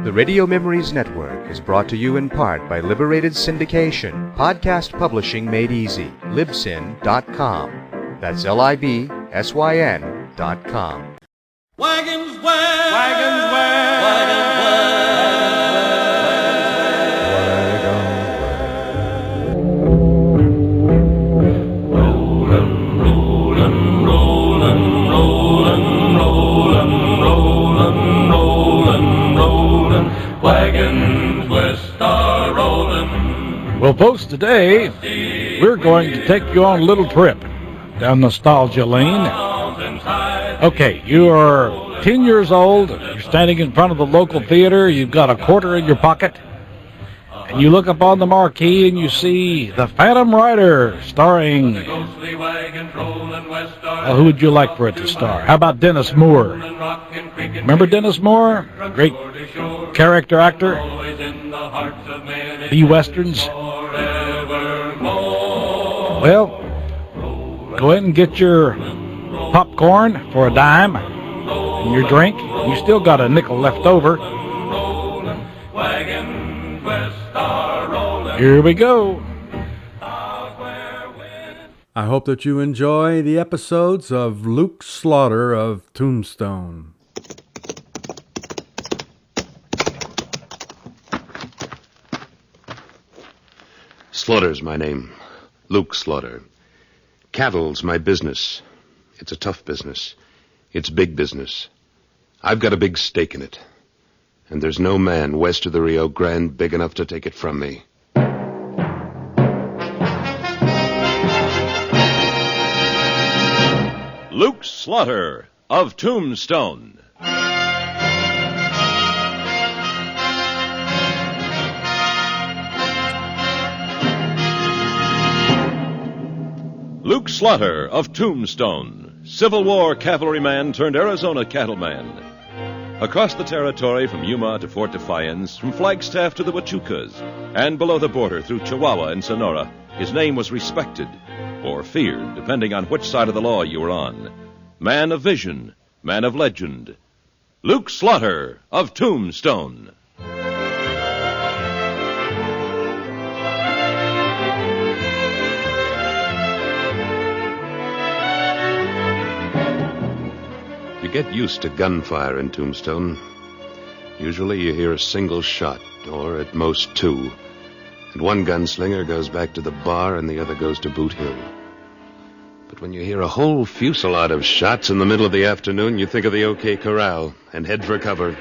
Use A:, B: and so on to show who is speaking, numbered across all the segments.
A: The Radio Memories Network is brought to you in part by Liberated Syndication, podcast publishing made easy, libsyn.com. That's libsyn.com.
B: Wagons where? Wagons where?
C: Wagons west are rollin'.
D: Well, folks, today we're going to take you on a little trip down nostalgia lane. Okay, you are 10 years old, you're standing in front of the local theater, you've got a quarter in your pocket, and you look up on the marquee and you see The Phantom Rider starring... who would you like for it to star? How about Dennis Moore? Remember Dennis Moore? Great character actor. The Westerns. Well, go ahead and get your popcorn for a dime and your drink. You still got a nickel left over. Here we go.
E: I hope that you enjoy the episodes of Luke Slaughter of Tombstone.
F: Slaughter's my name. Luke Slaughter. Cattle's my business. It's a tough business. It's big business. I've got a big stake in it. And there's no man west of the Rio Grande big enough to take it from me.
G: Luke Slaughter of Tombstone. Luke Slaughter of Tombstone, Civil War cavalryman turned Arizona cattleman. Across the territory from Yuma to Fort Defiance, from Flagstaff to the Huachucas, and below the border through Chihuahua and Sonora, his name was respected, or feared, depending on which side of the law you were on. Man of vision, man of legend, Luke Slaughter of Tombstone.
F: You get used to gunfire in Tombstone. Usually you hear a single shot, or at most two. And one gunslinger goes back to the bar and the other goes to Boot Hill. But when you hear a whole fusillade of shots in the middle of the afternoon, you think of the OK Corral and head for cover.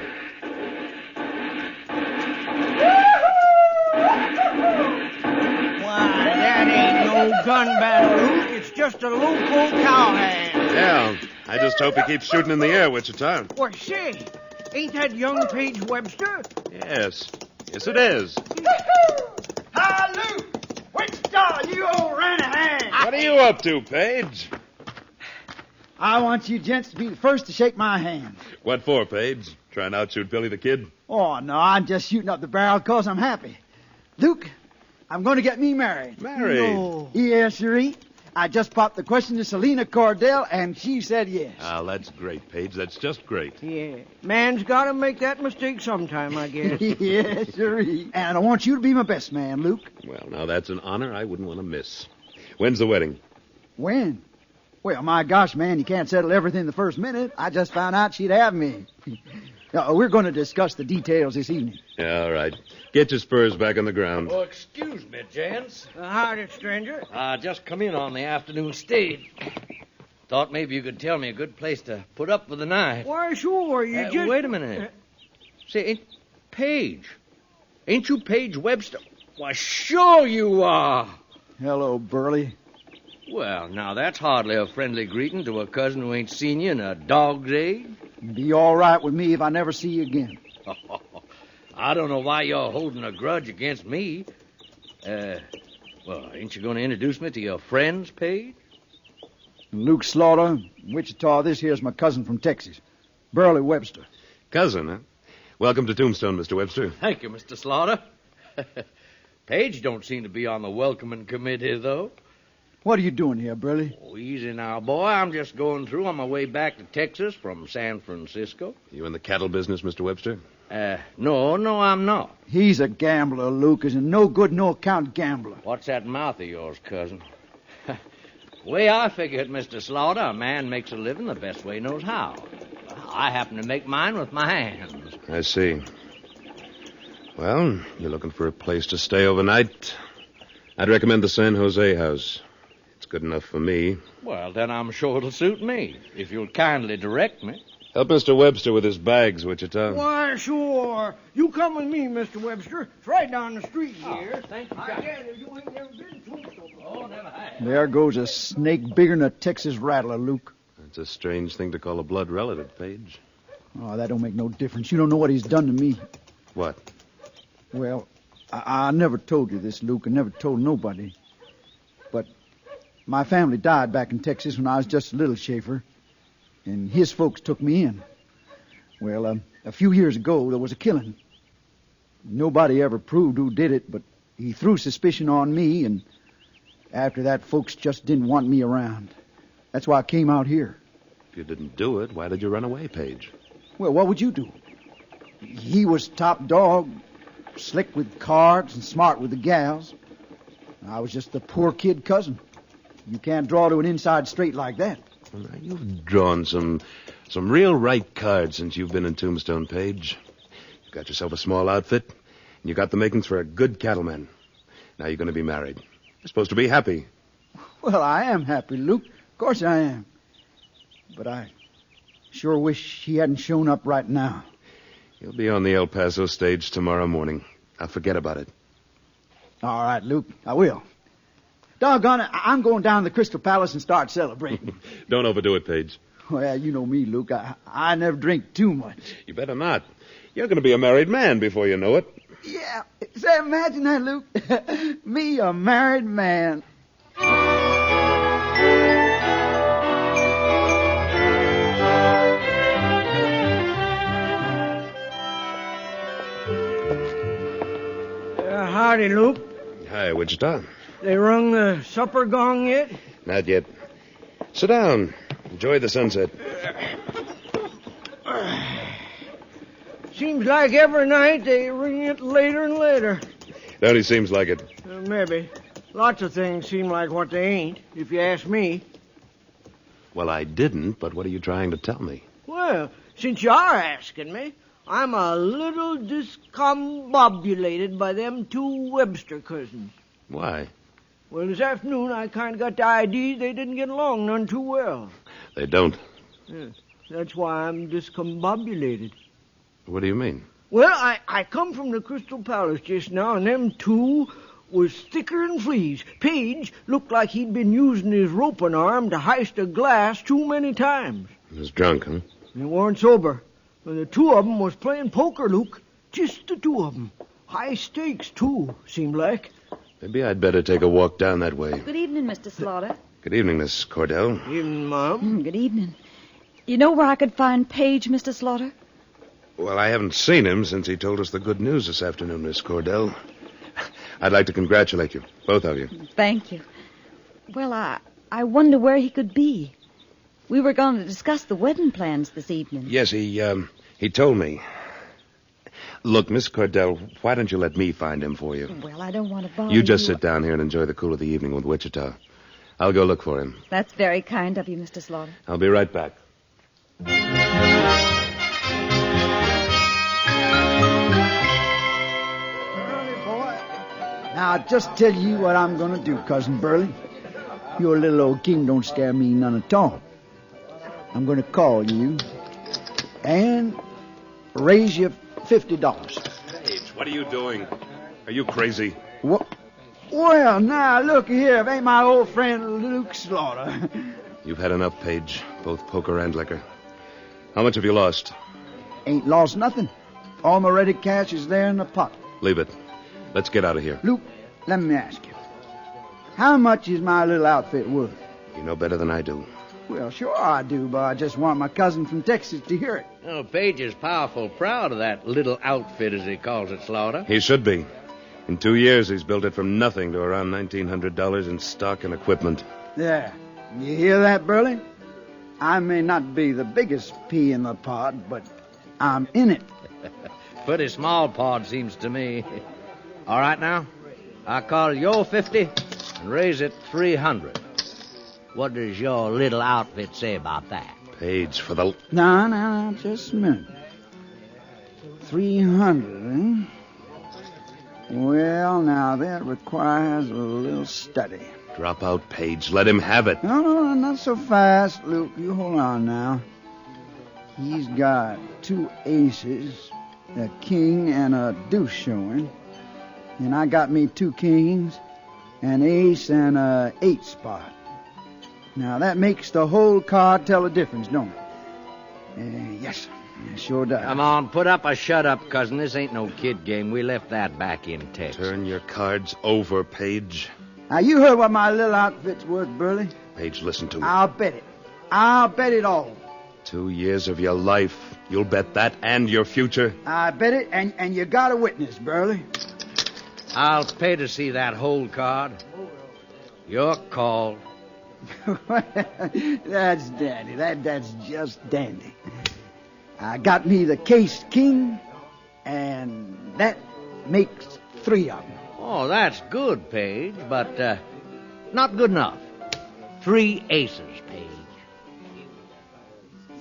H: Why, that ain't no gun battle, Luke. It's just a local cowhand.
F: Yeah, I just hope he keeps shooting in the air, Wichita.
H: Well, say, ain't that young Paige Webster?
F: Yes. Yes, it is.
H: Hi, Luke! Wichita, you old Ranahan!
F: What are you up to, Paige?
I: I want you gents to be the first to shake my hand.
F: What for, Paige? Trying to outshoot Billy the Kid?
I: Oh, no, I'm just shooting up the barrel because I'm happy. Luke, I'm going to get me married.
F: Married?
I: No. Yes, sirree. I just popped the question to Selena Cordell, and she said yes.
F: Ah, that's great, Paige. That's just great.
H: Yeah, man's got to make that mistake sometime, I guess.
I: Yes, sirree. And I want you to be my best man, Luke.
F: Well, now that's an honor I wouldn't want to miss. When's the wedding?
I: When? Well, my gosh, man, you can't settle everything the first minute. I just found out she'd have me. We're going to discuss the details this evening.
F: Yeah, all right. Get your spurs back on the ground.
C: Oh, excuse me, gents.
H: Howdy, stranger.
C: Just come in on the afternoon stage. Thought maybe you could tell me a good place to put up for the night.
H: Why, sure, you just...
C: Wait a minute. Say, Paige. Ain't you Paige Webster? Why, sure you are.
I: Hello, Burley.
C: Well, now, that's hardly a friendly greeting to a cousin who ain't seen you in a dog's age.
I: Be all right with me if I never see you again.
C: I don't know why you're holding a grudge against me. Well, ain't you going to introduce me to your friends, Paige?
I: Luke Slaughter, Wichita. This here's my cousin from Texas, Burley Webster.
F: Cousin, huh? Welcome to Tombstone, Mr. Webster.
C: Thank you, Mr. Slaughter. Paige don't seem to be on the welcoming committee, though.
I: What are you doing here, Burley?
C: Oh, easy now, boy. I'm just going through on my way back to Texas from San Francisco.
F: You in the cattle business, Mr. Webster?
C: No, I'm not.
I: He's a gambler, Luke. Is a no good, no account gambler.
C: What's that mouth of yours, cousin? Way I figure it, Mr. Slaughter, a man makes a living the best way he knows how. I happen to make mine with my hands.
F: I see. Well, you're looking for a place to stay overnight. I'd recommend the San Jose house. It's good enough for me.
C: Well, then I'm sure it'll suit me, if you'll kindly direct me.
F: Help Mr. Webster with his bags, Wichita.
H: Why, sure. You come with me, Mr. Webster. It's right down the street here.
C: Thank you,
H: I gather you ain't never been to Tombstone.
C: Oh, never have.
I: There goes a snake bigger than a Texas rattler, Luke.
F: It's a strange thing to call a blood relative, Paige.
I: Oh, that don't make no difference. You don't know what he's done to me.
F: What?
I: Well, I never told you this, Luke. I never told nobody. But my family died back in Texas when I was just a little Schaefer. And his folks took me in. Well, a few years ago, there was a killing. Nobody ever proved who did it, but he threw suspicion on me, and after that, folks just didn't want me around. That's why I came out here.
F: If you didn't do it, why did you run away, Paige?
I: Well, what would you do? He was top dog, slick with cards and smart with the gals. I was just the poor kid cousin. You can't draw to an inside straight like that.
F: Well, now, you've drawn some real right cards since you've been in Tombstone, Paige. You got yourself a small outfit, and you got the makings for a good cattleman. Now you're going to be married. You're supposed to be happy.
I: Well, I am happy, Luke. Of course I am. But I sure wish he hadn't shown up right now.
F: You'll be on the El Paso stage tomorrow morning. Now forget about it.
I: All right, Luke, I will. Doggone it, I'm going down to the Crystal Palace and start celebrating.
F: Don't overdo it, Paige.
I: Well, you know me, Luke. I never drink too much.
F: You better not. You're going to be a married man before you know it.
I: Yeah, say, imagine that, Luke. Me, a married man.
H: Howdy, Luke.
F: Hi, Wichita.
H: They rung the supper gong yet?
F: Not yet. Sit down. Enjoy the sunset.
H: Seems like every night they ring it later and later.
F: It only seems like it.
H: Maybe. Lots of things seem like what they ain't, if you ask me.
F: Well, I didn't, but what are you trying to tell me?
H: Well, since you are asking me, I'm a little discombobulated by them two Webster cousins.
F: Why?
H: Well, this afternoon I kind of got the idea they didn't get along none too well.
F: They don't.
H: Yeah, that's why I'm discombobulated.
F: What do you mean?
H: Well, I come from the Crystal Palace just now, and them two was thicker than fleas. Paige looked like he'd been using his roping arm to heist a glass too many times.
F: He was drunk, huh?
H: They weren't sober. And the two of them was playing poker, Luke. Just the two of them. High stakes, too, seemed like.
F: Maybe I'd better take a walk down that way.
J: Good evening, Mr. Slaughter.
F: Good evening, Miss Cordell.
H: Evening, Mom.
J: Good evening. You know where I could find Paige, Mr. Slaughter?
F: Well, I haven't seen him since he told us the good news this afternoon, Miss Cordell. I'd like to congratulate you, both of you.
J: Thank you. Well, I wonder where he could be. We were going to discuss the wedding plans this evening.
F: Yes, he told me. Look, Miss Cordell, why don't you let me find him for you?
J: Well, I don't want to bother
F: You just sit down here and enjoy the cool of the evening with Wichita. I'll go look for him.
J: That's very kind of you, Mr. Slaughter.
F: I'll be right back.
I: Now, I'll just tell you what I'm going to do, Cousin Burley. Your little old king don't scare me none at all. I'm going to call you and raise you $50.
F: Paige, what are you doing? Are you crazy?
I: What? Well, now, look here. If ain't my old friend Luke Slaughter.
F: You've had enough, Paige, both poker and liquor. How much have you lost?
I: Ain't lost nothing. All my ready cash is there in the pot.
F: Leave it. Let's get out of here.
I: Luke, let me ask you. How much is my little outfit worth?
F: You know better than I do.
I: Well, sure I do, but I just want my cousin from Texas to hear it.
C: Oh, Paige is powerful proud of that little outfit, as he calls it, Slaughter.
F: He should be. In 2 years, he's built it from nothing to around $1,900 in stock and equipment.
I: There. You hear that, Burley? I may not be the biggest pea in the pod, but I'm in it.
C: Pretty small pod, seems to me. All right, now. I call your 50 and raise it 300. What does your little outfit say about that?
F: Paige, for the...
I: No, just a minute. 300, eh? Well, now, that requires a little study.
F: Drop out, Paige. Let him have it.
I: No, not so fast, Luke. You hold on now. He's got 2 aces, a king and a deuce showing. And I got me 2 kings, an ace and a 8 spot. Now, that makes the whole card tell a difference, don't it? Yes, it sure does.
C: Come on, put up or shut up, cousin. This ain't no kid game. We left that back in Texas.
F: Turn your cards over, Paige.
I: Now, you heard what my little outfit's worth, Burley.
F: Paige, listen to me.
I: I'll bet it. I'll bet it all.
F: 2 years of your life. You'll bet that and your future.
I: I bet it, and you got a witness, Burley.
C: I'll pay to see that hold card. Your call.
I: That's dandy. That's just dandy. I got me the case king, and that makes 3 of them.
C: Oh, that's good, Paige, but not good enough. 3 aces, Paige.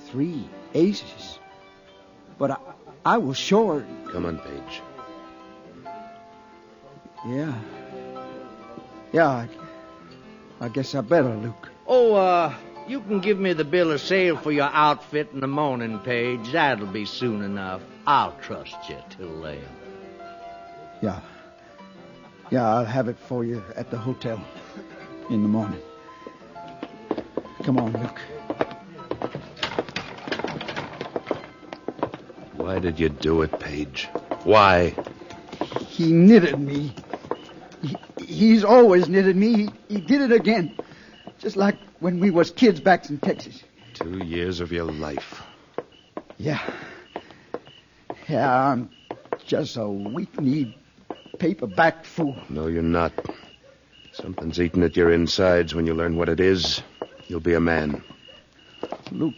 I: 3 aces? But I was short.
F: Come on, Paige.
I: Yeah, I guess I better, Luke.
C: Oh, you can give me the bill of sale for your outfit in the morning, Paige. That'll be soon enough. I'll trust you till then.
I: Yeah, I'll have it for you at the hotel in the morning. Come on, Luke.
F: Why did you do it, Paige? Why?
I: He knitted me. He's always knitted me. He did it again. Just like when we was kids back in Texas.
F: 2 years of your life.
I: Yeah, I'm just a weak-kneed, paper-backed fool.
F: No, you're not. Something's eating at your insides. When you learn what it is, you'll be a man.
I: Luke,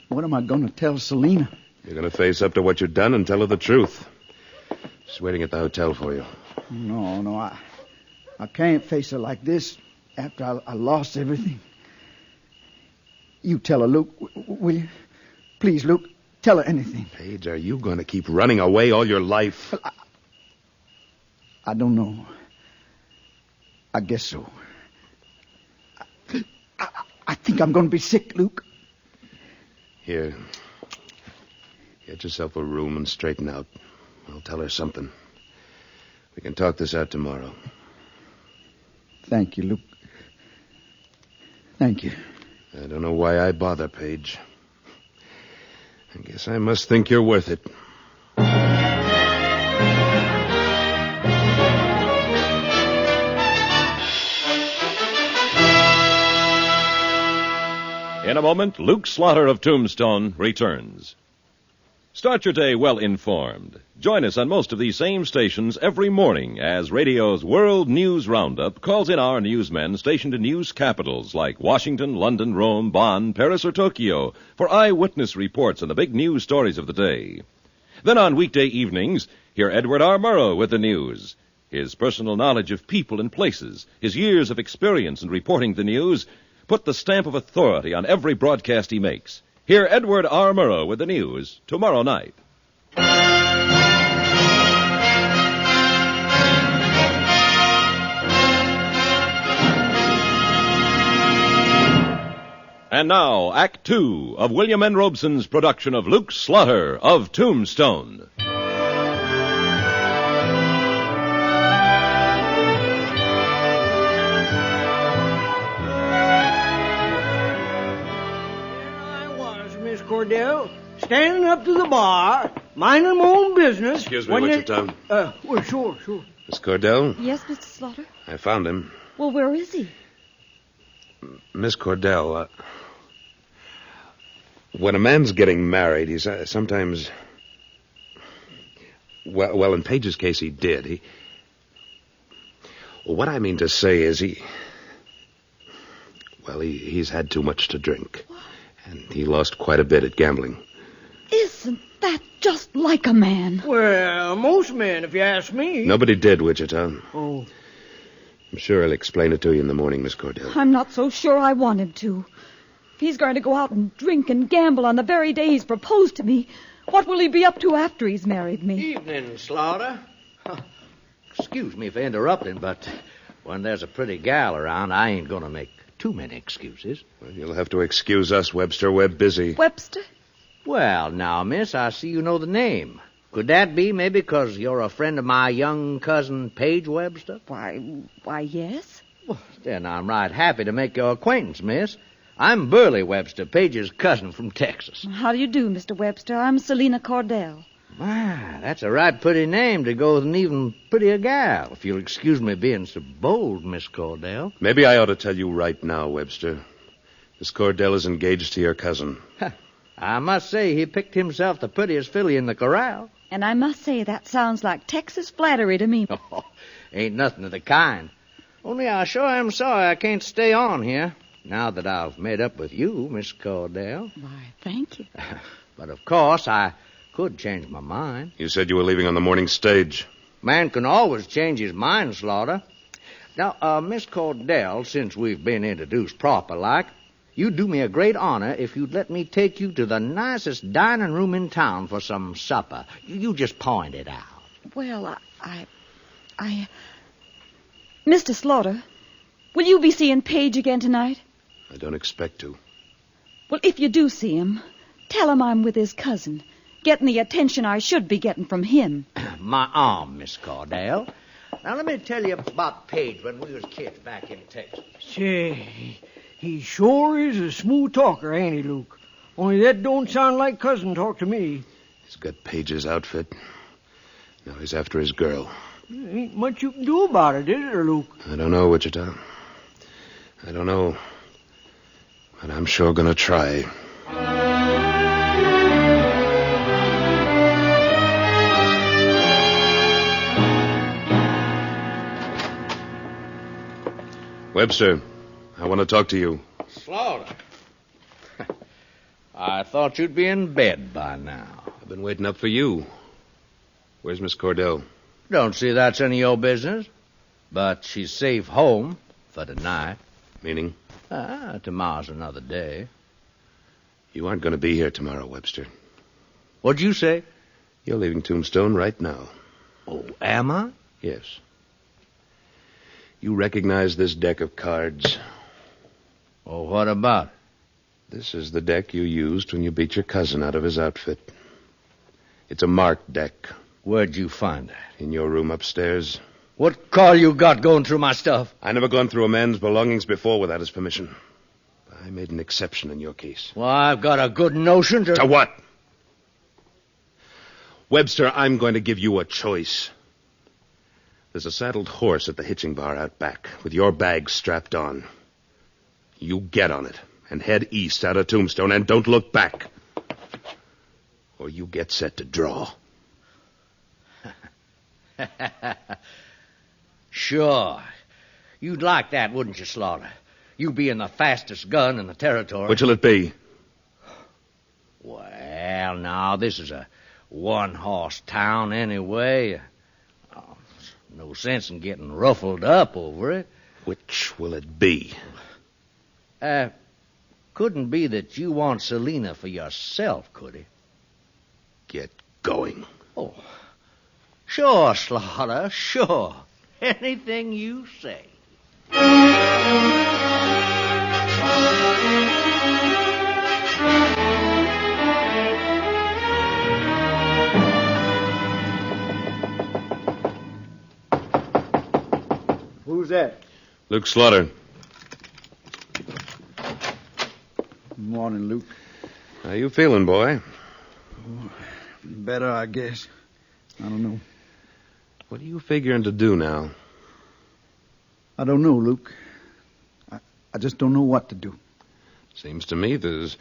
I: what am I going to tell Selena?
F: You're going to face up to what you've done and tell her the truth. She's waiting at the hotel for you.
I: No, I can't face her like this after I lost everything. You tell her, Luke, will you? Please, Luke, tell her anything.
F: Paige, are you going to keep running away all your life?
I: I don't know. I guess so. I think I'm going to be sick, Luke.
F: Here. Get yourself a room and straighten out. I'll tell her something. We can talk this out tomorrow.
I: Thank you, Luke. Thank you.
F: I don't know why I bother, Paige. I guess I must think you're worth it.
G: In a moment, Luke Slaughter of Tombstone returns. Start your day well informed. Join us on most of these same stations every morning as radio's World News Roundup calls in our newsmen stationed in news capitals like Washington, London, Rome, Bonn, Paris, or Tokyo for eyewitness reports on the big news stories of the day. Then on weekday evenings, hear Edward R. Murrow with the news. His personal knowledge of people and places, his years of experience in reporting the news, put the stamp of authority on every broadcast he makes. Hear Edward R. Murrow with the news tomorrow night. And now, Act Two of William N. Robeson's production of Luke Slaughter of Tombstone.
H: Cordell, standing up to the bar, minding my own business.
F: Excuse me, what's your time?
H: Well, sure.
F: Miss Cordell?
J: Yes, Mr. Slaughter?
F: I found him.
J: Well, where is he?
F: Miss Cordell, when a man's getting married, he's sometimes... Well, in Paige's case, he did. What I mean to say is he's had too much to drink. And he lost quite a bit at gambling.
J: Is Isn't that just like a man?
H: Well, most men, if you ask me.
F: Nobody did, Wichita.
H: Oh.
F: I'm sure I'll explain it to you in the morning, Miss Cordell.
J: I'm not so sure I want him to. If he's going to go out and drink and gamble on the very day he's proposed to me, what will he be up to after he's married me?
C: Evening, Slaughter. Excuse me for interrupting, but when there's a pretty gal around, I ain't going to make too many excuses.
F: Well, you'll have to excuse us, Webster. We're busy.
J: Webster?
C: Well, now, miss, I see you know the name. Could that be maybe because you're a friend of my young cousin, Paige Webster?
J: Why, yes.
C: Well, then I'm right happy to make your acquaintance, miss. I'm Burley Webster, Paige's cousin from Texas.
J: How do you do, Mr. Webster? I'm Selina Cordell.
C: My, that's a right pretty name to go with an even prettier gal, if you'll excuse me being so bold, Miss Cordell.
F: Maybe I ought to tell you right now, Webster. Miss Cordell is engaged to your cousin.
C: I must say he picked himself the prettiest filly in the corral.
J: And I must say that sounds like Texas flattery to me.
C: Oh, ain't nothing of the kind. Only I sure am sorry I can't stay on here, now that I've made up with you, Miss Cordell.
J: Why, thank you.
C: But of course, I could change my mind.
F: You said you were leaving on the morning stage.
C: Man can always change his mind, Slaughter. Now, Miss Cordell, since we've been introduced proper-like, you'd do me a great honor if you'd let me take you to the nicest dining room in town for some supper. You just point it out.
J: Well, Mr. Slaughter, will you be seeing Paige again tonight?
F: I don't expect to.
J: Well, if you do see him, tell him I'm with his cousin, getting the attention I should be getting from him.
C: My arm, Miss Cordell. Now, let me tell you about Paige when we was kids back in Texas.
H: Say, he sure is a smooth talker, ain't he, Luke? Only that don't sound like cousin talk to me.
F: He's got Paige's outfit. Now he's after his girl.
H: Ain't much you can do about it, is there, Luke?
F: I don't know, Wichita. I don't know. But I'm sure gonna try. Webster, I want to talk to you.
C: Slaughter. I thought you'd be in bed by now.
F: I've been waiting up for you. Where's Miss Cordell?
C: Don't see that's any of your business. But she's safe home for tonight.
F: Meaning?
C: Tomorrow's another day.
F: You aren't going to be here tomorrow, Webster.
C: What'd you say?
F: You're leaving Tombstone right now.
C: Oh, am I?
F: Yes. You recognize this deck of cards?
C: Oh, what about it?
F: This is the deck you used when you beat your cousin out of his outfit. It's a marked deck.
C: Where'd you find that?
F: In your room upstairs.
C: What call you got going through my stuff?
F: I never gone through a man's belongings before without his permission. I made an exception in your case.
C: Well, I've got a good notion to...
F: To what? Webster, I'm going to give you a choice. There's a saddled horse at the hitching bar out back with your bag strapped on. You get on it and head east out of Tombstone and don't look back. Or you get set to draw.
C: Sure. You'd like that, wouldn't you, Slaughter? You being the fastest gun in the territory.
F: Which'll it be?
C: Well, now, this is a one-horse town anyway. No sense in getting ruffled up over it.
F: Which will it be?
C: Couldn't be that you want Selina for yourself, could it?
F: Get going.
C: Oh, sure, Slaughter, sure. Anything you say.
I: Who's that?
F: Luke Slaughter.
I: Morning, Luke.
F: How you feeling, boy?
I: Better, I guess. I don't know.
F: What are you figuring to do now?
I: I don't know, Luke. I just don't know what to do.
F: Seems to me there's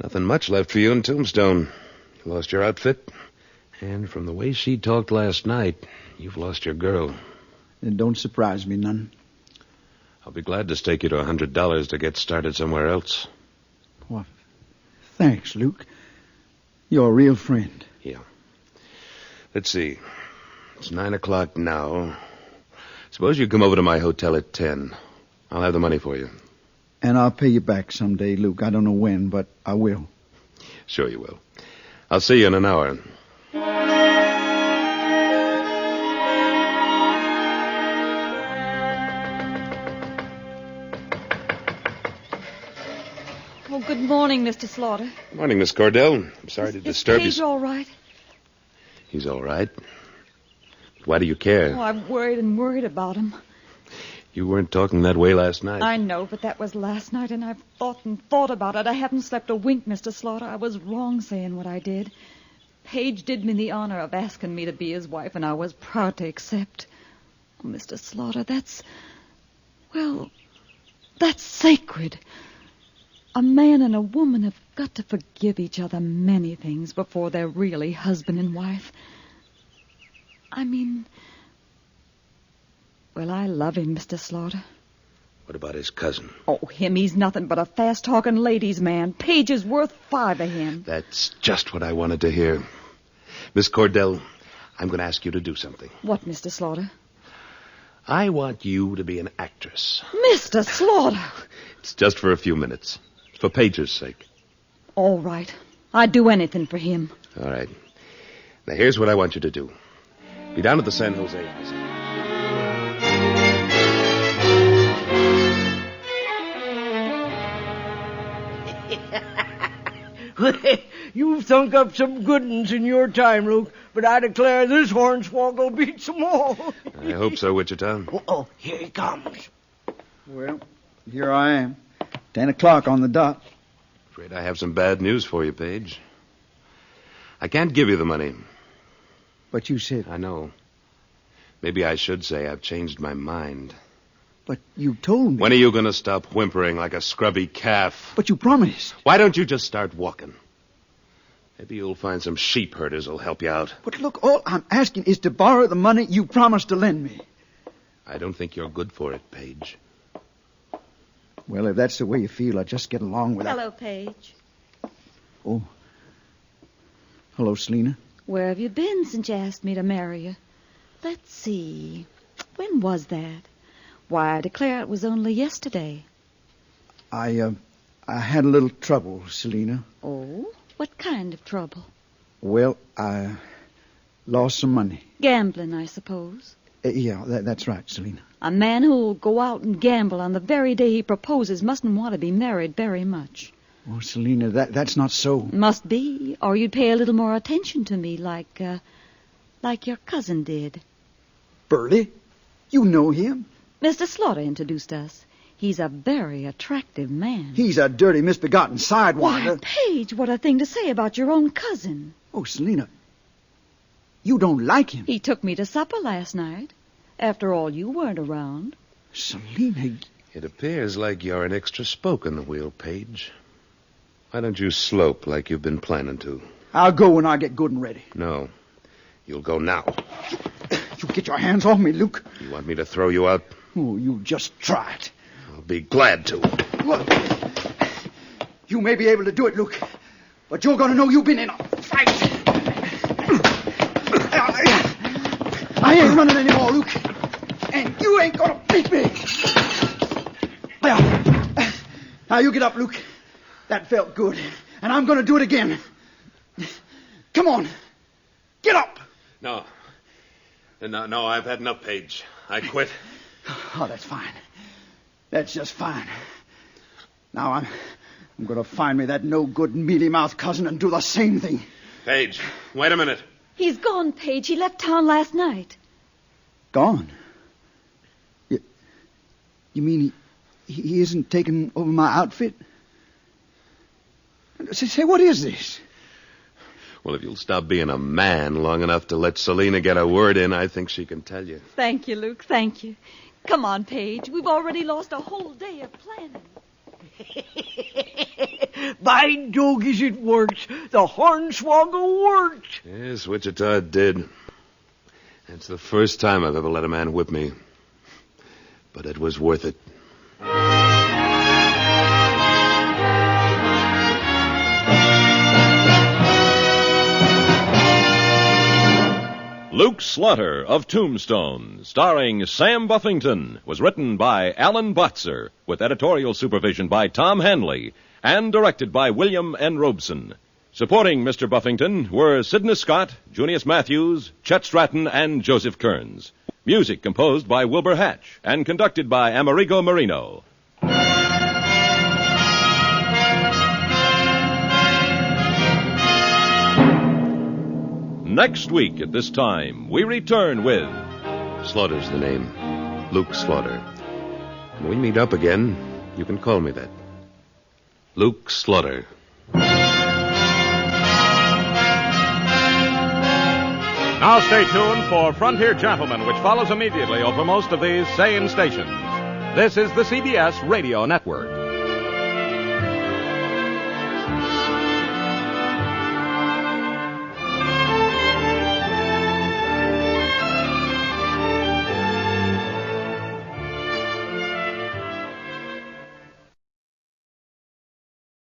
F: nothing much left for you in Tombstone. You lost your outfit, and from the way she talked last night, you've lost your girl.
I: It don't surprise me none.
F: I'll be glad to stake you to $100 to get started somewhere else.
I: Well, thanks, Luke. You're a real friend.
F: Yeah. Let's see. It's 9 o'clock now. Suppose you come over to my hotel at 10. I'll have the money for you.
I: And I'll pay you back someday, Luke. I don't know when, but I will.
F: Sure you will. I'll see you in an hour.
J: Oh, good morning, Mr. Slaughter.
F: Good morning, Miss Cordell. I'm sorry to disturb you.
J: Is Paige all right?
F: He's all right. Why do you care?
J: Oh, I'm worried about him.
F: You weren't talking that way last night.
J: I know, but that was last night, and I've thought about it. I haven't slept a wink, Mr. Slaughter. I was wrong saying what I did. Paige did me the honor of asking me to be his wife, and I was proud to accept. Oh, Mr. Slaughter, that's sacred. A man and a woman have got to forgive each other many things before they're really husband and wife. I mean, well, I love him, Mr. Slaughter.
F: What about his cousin?
J: Oh, him, he's nothing but a fast-talking ladies' man. Paige is worth 5 of him.
F: That's just what I wanted to hear. Miss Cordell, I'm going to ask you to do something.
J: What, Mr. Slaughter?
F: I want you to be an actress.
J: Mr. Slaughter!
F: It's just for a few minutes. For Paige's sake.
J: All right. I'd do anything for him.
F: All right. Now, here's what I want you to do. Be down at the San Jose house.
H: You've thunk up some good uns in your time, Luke, but I declare this hornswoggle beats them all.
F: I hope so, Wichita.
H: Oh, here he comes.
I: Well, here I am. 10 o'clock on the dot.
F: Afraid I have some bad news for you, Paige. I can't give you the money.
I: But you said...
F: I know. Maybe I should say I've changed my mind.
I: But you told me...
F: When are you going to stop whimpering like a scrubby calf?
I: But you promised.
F: Why don't you just start walking? Maybe you'll find some sheep herders who'll help you out.
I: But look, all I'm asking is to borrow the money you promised to lend me.
F: I don't think you're good for it, Paige.
I: Well, if that's the way you feel, I'll just get along with it.
J: Hello, Paige.
I: Oh. Hello, Selena.
J: Where have you been since you asked me to marry you? Let's see. When was that? Why, I declare it was only yesterday.
I: I had a little trouble, Selena.
J: Oh? What kind of trouble?
I: Well, I lost some money.
J: Gambling, I suppose.
I: Yeah, that's right, Selena.
J: A man who'll go out and gamble on the very day he proposes mustn't want to be married very much.
I: Oh, Selena, that's not so.
J: Must be, or you'd pay a little more attention to me, like your cousin did.
I: Burley? You know him?
J: Mr. Slaughter introduced us. He's a very attractive man.
I: He's a dirty, misbegotten sidewinder.
J: Why, Paige, what a thing to say about your own cousin.
I: Oh, Selena, you don't like him.
J: He took me to supper last night. After all, you weren't around.
I: Selena...
F: It appears like you're an extra spoke in the wheel, Paige. Why don't you slope like you've been planning to?
I: I'll go when I get good and ready.
F: No. You'll go now.
I: You get your hands off me, Luke.
F: You want me to throw you out?
I: Oh, you just try it.
F: I'll be glad to.
I: Look, you may be able to do it, Luke, but you're going to know you've been in a fight. I ain't running anymore, Luke, and you ain't going to beat me. Now, you get up, Luke. That felt good, and I'm going to do it again. Come on. Get up.
F: No, I've had enough, Paige. I quit.
I: Oh, that's fine. That's just fine. Now I'm going to find me that no-good, mealy-mouthed cousin and do the same thing.
F: Paige, wait a minute.
J: He's gone, Paige. He left town last night.
I: Gone? You mean he isn't taking over my outfit? Say, what is this?
F: Well, if you'll stop being a man long enough to let Selena get a word in, I think she can tell you.
J: Thank you, Luke. Thank you. Come on, Paige. We've already lost a whole day of planning.
H: By dogies, it works. The hornswoggle worked.
F: Yes, Wichita did. It's the first time I've ever let a man whip me. But it was worth it.
G: Luke Slaughter of Tombstone, starring Sam Buffington, was written by Alan Botzer, with editorial supervision by Tom Hanley, and directed by William N. Robeson. Supporting Mr. Buffington were Sidney Scott, Junius Matthews, Chet Stratton, and Joseph Kearns. Music composed by Wilbur Hatch and conducted by Amerigo Marino. Next week at this time, we return with...
F: Slaughter's the name. Luke Slaughter. When we meet up again, you can call me that. Luke Slaughter.
K: Now stay tuned for Frontier Gentlemen, which follows immediately over most of these same stations. This is the CBS Radio Network.